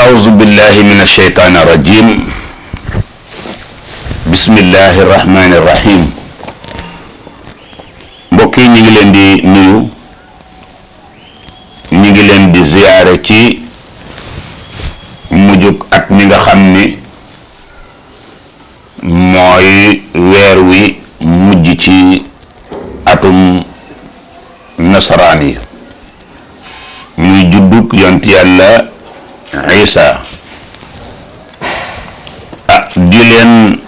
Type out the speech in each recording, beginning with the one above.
أعوذ بالله من الشيطان الرجيم بسم الله الرحمن الرحيم mbokk yi ñu ngi leen di nuyu ñu ngi leen di ziyaare ci mujjug at mi nga xam ni mooy weer wi mujj ci atum nasaraan yi muy juddug yonent yàlla Isa di leen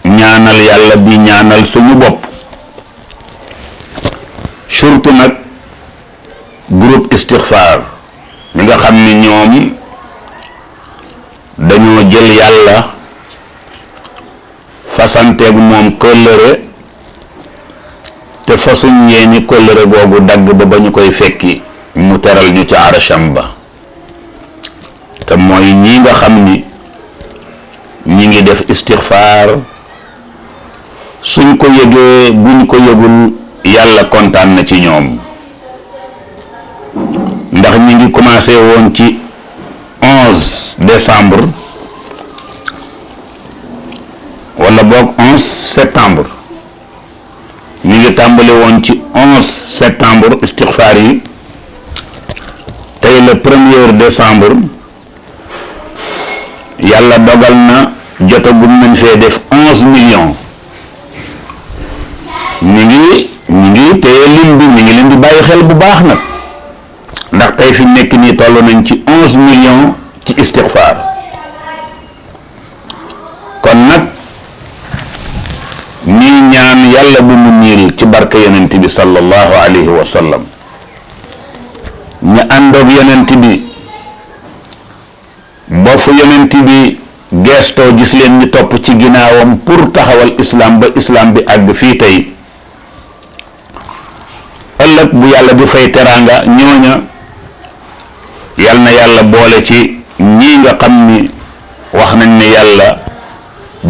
ñaanal yàlla di ñaanal suñu bopp surtout nag groupe Istighfar mi nga xam ni ñoom dañoo jël yàlla fasanteeg moom kóllëre te fasuñ ñeeni kóllëre boobu dagg ba ñu koy fekki mu teral ñu ci arasham ba te mooy ñii nga xam ni ñi ngi def Istighfar suñ ko yëgee buñ ko yëgul yàlla kontaan na ci ñoom ndax ñi ngi commencé woon ci 11 décembre wala boog 11 septembre ñi ngi tàmbale woon ci 11 septembre Istighfar yi tey le 1er décembre yàlla dogal na jotagum nañ fee def 11 millions ñi ngi téye lim bi ñi ngi leen di bàyyi xel bu baax nag ndax tey fi nekk nii toll nañ ci 11 millions ci Istighfar kon nag ñii ñaan yàlla bu mu niil ci barke yonent bi sallallahu alayhi wa sallam ñu àndoog yonent bi ba fu yonent bi geestoo gis leen ñu topp ci ginnaawam pour taxawal islam ba islam bi àgg fii tey ëllëg bu yàlla di fay teraanga ñooña yal na yàlla boole ci ñii nga xam ni wax nañ ne yàlla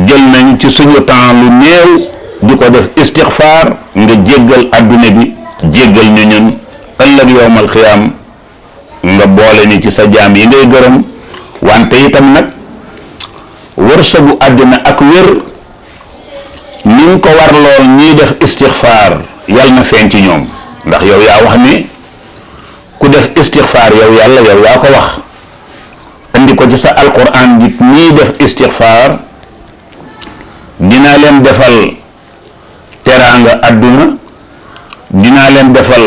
jël nañ ci suñu temps lu néew di ko def Istighfar nga jéggal adduna bi jéggal ñu ñun ëllëg yowmal xiyaam nga boole ni ci sa jaam yi ngay gërëm wante itam nag wërsëgu àddina ak wér ni nga ko war lool ñiy def Istighfar yal na feeñ ci ñoom ndax yow yaa wax ni ku def Istighfar yow yàlla yow yaa ko wax andi ko ci sa alquran ji ñiy def Istighfar dinaa leen defal teraanga àdduna dinaa leen defal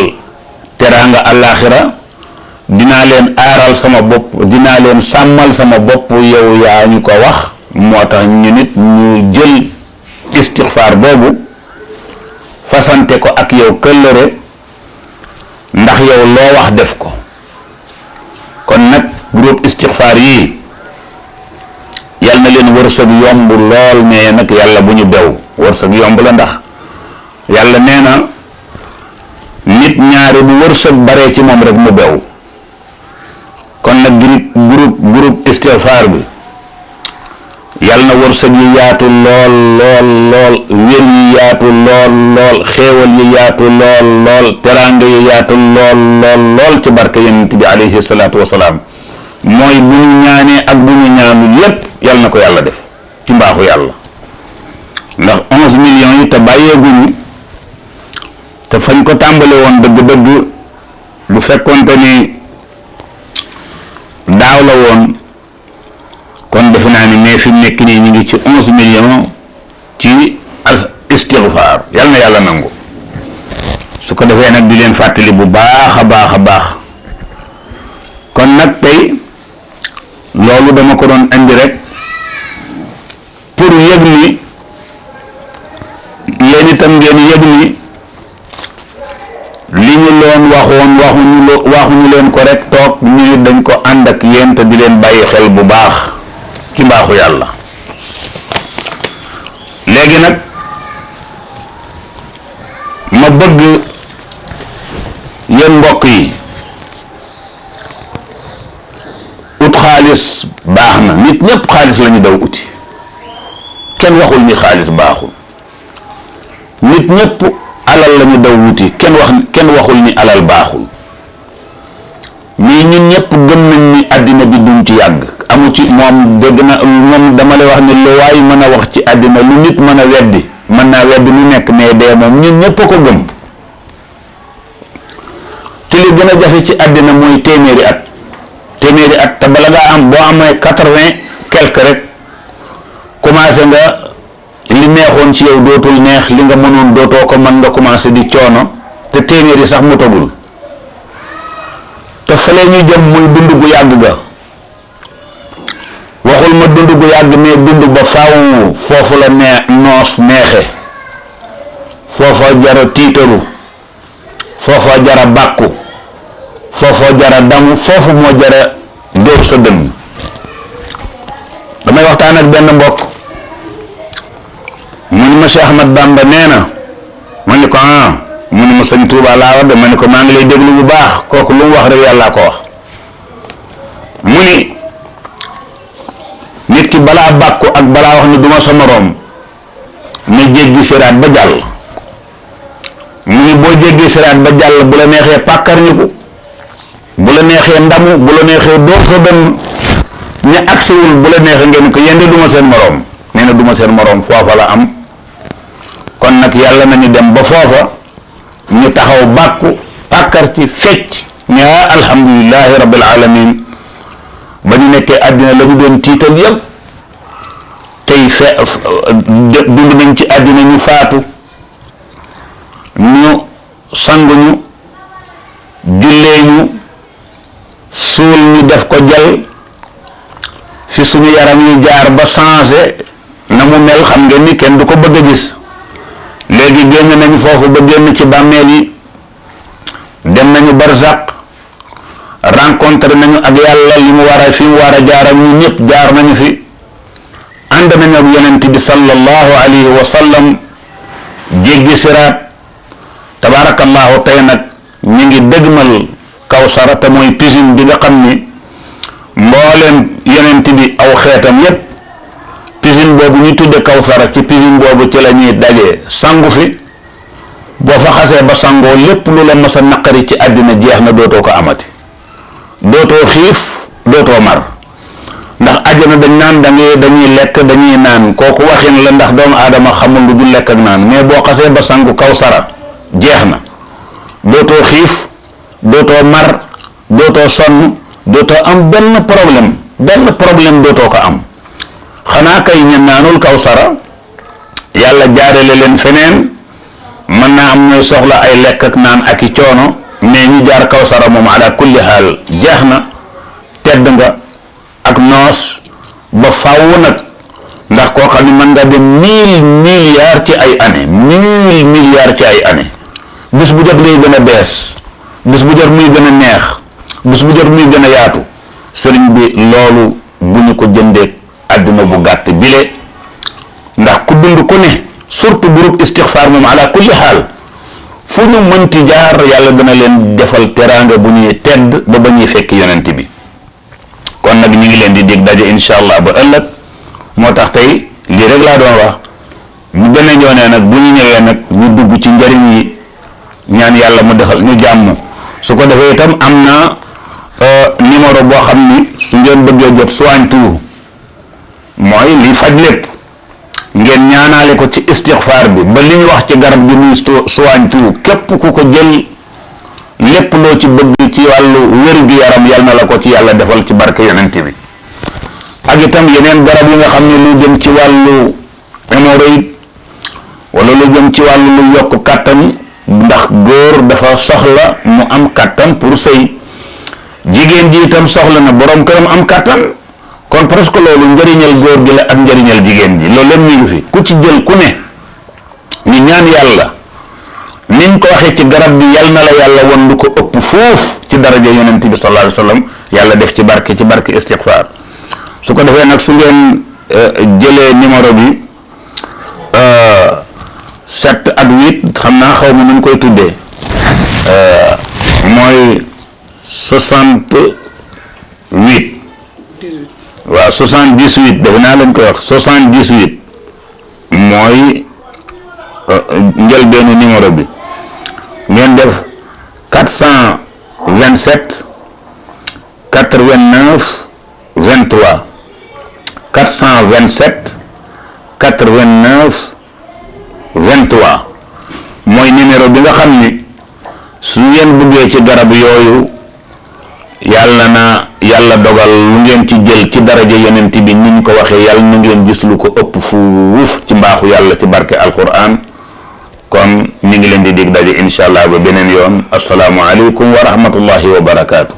teraanga àllaaxira dinaa leen aaral sama bopp dinaa leen sàmmal sama bopp yow yaa ñu ko wax moo tax ñu nit ñu jël Istighfar boobu fasante ko ak yow këllëre ndax yow loo wax def ko kon nag groupe Istighfar yii yal na leen wërsëg yomb lool mais nag yàlla bu ñu bew wërsëg yomb la ndax yàlla nee na nit ñaari bu wërsëg baree ci moom rek mu bew kon nag groupe Istighfar bi yal na wërsëg yi yaatu lool wér yi yaatu lool xéewal yi yaatu lool teraanga yi yaatu lool ci barke yonent bi alayhi salaatu wasalaam mooy bu ñu ñaanee ak bu ñu ñaanul lépp yal na ko yàlla def ci mbaaxu yàlla ndax 11 millions yi te bàyyeeguñu te fañ ko tàmbale woon dëgg-dëgg bu fekkoonte ni daaw la woon kon defe naa ni mais fi mu nekk nii ñu ngi ci 11 millions ci Istighfar yal na yàlla nangu su ko defee nag di leen fàttali bu baax a baax kon nag tey loolu dama ko doon indi rek pour yëg ni yéen itam ngeen yëg ni li ñu leen waxuñu leen ko rek toog ñu dañ ko ànd ak yéen te di leen bàyyi xel bu baax ci mbaaxu yàlla léegi nag ma bëgg yéen mbokk yi ut xaalis baax na nit ñëpp xaalis la ñu daw uti kenn waxul ni xaalis baaxul nit ñëpp alal la ñu daw wuti kenn waxul ni alal baaxul mais ñun ñëpp gëm nañ ni àddina bi duñ ci yàgg amu ci moom dégg na moom dama lay wax ne lu waay mën a wax ci àddina lu nit mën a weddi mën naa weddi lu nekk mais dee moom ñun ñëpp a ko gëm te li gën a jafe ci àddina mooy téeméeri at te bala ngaa am boo amee 80 quelque rek commencé nga li neexoon ci yow dootul neex li nga mënoon dootoo ko mën nga commencé di coono te téeméeri sax mu tagul te fële ñu jëm muy dund gu yàgg ga waxul ma dund gu yàgg mais dund ba faaw foofu la noos neexe foofa jara tiitaru foofa jara bàkku foofa jara damu foofu moo jara dóor sa dënn damay waxtaan ak benn mbokk mu ni ma Cheikh Ahmad Bamba nee na ma ni ko mu ni ma sëñ Tuuba laa wax de ma ni ko maa ngi lay déglu bu baax kooku lu mu wax rek yàllaa ko wax mu ni nit ki balaa bàkku ak balaa wax ni duma sa moroom ne jéggi siraat ba jàll mu ni boo jéggi siraat ba jàll bu la neexee pàkkarñiku bu la neexee ndamu bu la neexee dóor sa benn ña agsiwul bu la neexee ngeen ko yende duma seen moroom nee na duma seen moroom foofa la am kon nag yàlla nañu dem ba foofa ñu taxaw bàkku pàkkar ci fecc ñaa alhamdulillahi rabbil alamin ba ñu nekkee àddina la ñu doon tiital yëpp tey dund nañ ci àddina ñu faatu ñu sang ñu jullee ñu suul ñu def ko jal fi suñu yaram yi jaar ba changé na mu mel xam ngeen ni kenn du ko bëgg a gis léegi génn nañu foofu ba génn ci bàmmeel yi dem nañu barzaq rencontré nañu ak yàlla li mu war a fi mu war a jaar ak ñu ñëpp jaar nañu fi ànd nañu ak yonent bi sallallahu alayhi wa sallam jéggi siraat tabarakallahu tey nag ñu ngi dëgmal kawsara te mooy piscine bi nga xam ni mbooleem yonent bi aw xeetam yépp piscine boobu ñu tudde kawsara ci piscine boobu ci la ñuy dajee sangu fi boo fa xasee ba sangoo lépp lu la mës a naqari ci àddina jeex na dootoo ko amati dootoo xiif dootoo mar ndax àjjana dañ naan dañuy lekk dañuy naan kooku waxin la ndax doomu aadama xamul lu dul lekk ak naan mais boo xasee ba sangu kawsara jeex na dootoo xiif dootoo mar dootoo sonn dootoo am benn problème dootoo ko am xanaa kay ña naanul kawsara yàlla jaarale leen feneen mën naa am ñooy soxla ay lekk ak naan ak i coono mais ñu jaar kawsara moom ala kulli xaal jeex na tedd nga ak noos ba faaw nag ndax koo xam ne mën nga dem 1000 milliards ci ay année 1000 milliards ci ay année bis bu jot muy gën a bees bis bu jot muy gën a neex bis bu jot muy gën a yaatu sëriñ bi loolu bu ñu ko jëndee àdduna bu gàtt bile ndax ku dund ku ne surtout groupe istixfaar moom ala kulli xaal fu ñu mënti jaar yàlla dana leen defal teraanga bu ñuy tedd ba ba ñuy fekk yonent bi kon nag ñu ngi leen di dig daje incha allah ba ëllëg moo tax tey lii rek laa doon wax bu gën a ñoonee nag bu ñu ñëwee nag ñu dugg ci njëriñ yi ñaan yàlla mu defal ñu jàmm su ko defee itam am na numéro boo xam ni su ngeen bëggee jot soigne tout mooy liy faj lépp ngeen ñaanaale ko ci istixfaar bi ba li ñu wax ci garab gi muy soigne tout képp ku ko jël lépp loo ci bëgg ci wàllu wér-gu-yaram yal na la ko ci yàlla defal ci barke yonent bi ak itam yeneen garab yi nga xam ne lu jëm ci wàllu hémorroïde wala lu jëm ci wàllu lu yokk kàttan ndax góor dafa soxla mu am kàttan pour sëy jigéen ji itam soxla na borom këram am kàttan kon presque loolu njëriñal góor gi la ak njëriñal jigéen ji loolu lépp ñu ngi fi ku ci jël ku ne ñu ñaan yàlla niñ ko waxee ci garab bi yal na la yàlla won lu ko ëpp foofu ci daraja yonent bi sallallahu alayhi wa sallam yàlla def ci barke istighfar su ko defee nag su ngeen jëlee numéro bi 7 ak 8 xam naa xaw ma nu koy tuddee mooy 68 waaw 78 defe naa lañ koy wax 78 mooy njëlbeenu numéro bi ngeen def 427 89 23 427 89 23 mooy numéro bi nga xam ni su ngeen bëggee ci garab yooyu yàlla dogal lu ngeen ci jël ci daraja yonent bi ni ñu ko waxee yàlla na ngeen gis lu ko ëpp fuuf ci mbaaxu yàlla ci barke alquran. kon ñu ngi leen di dig daje incha allah ba beneen yoon asalaamu aleykum wa rahmatullahi wa barakaatu.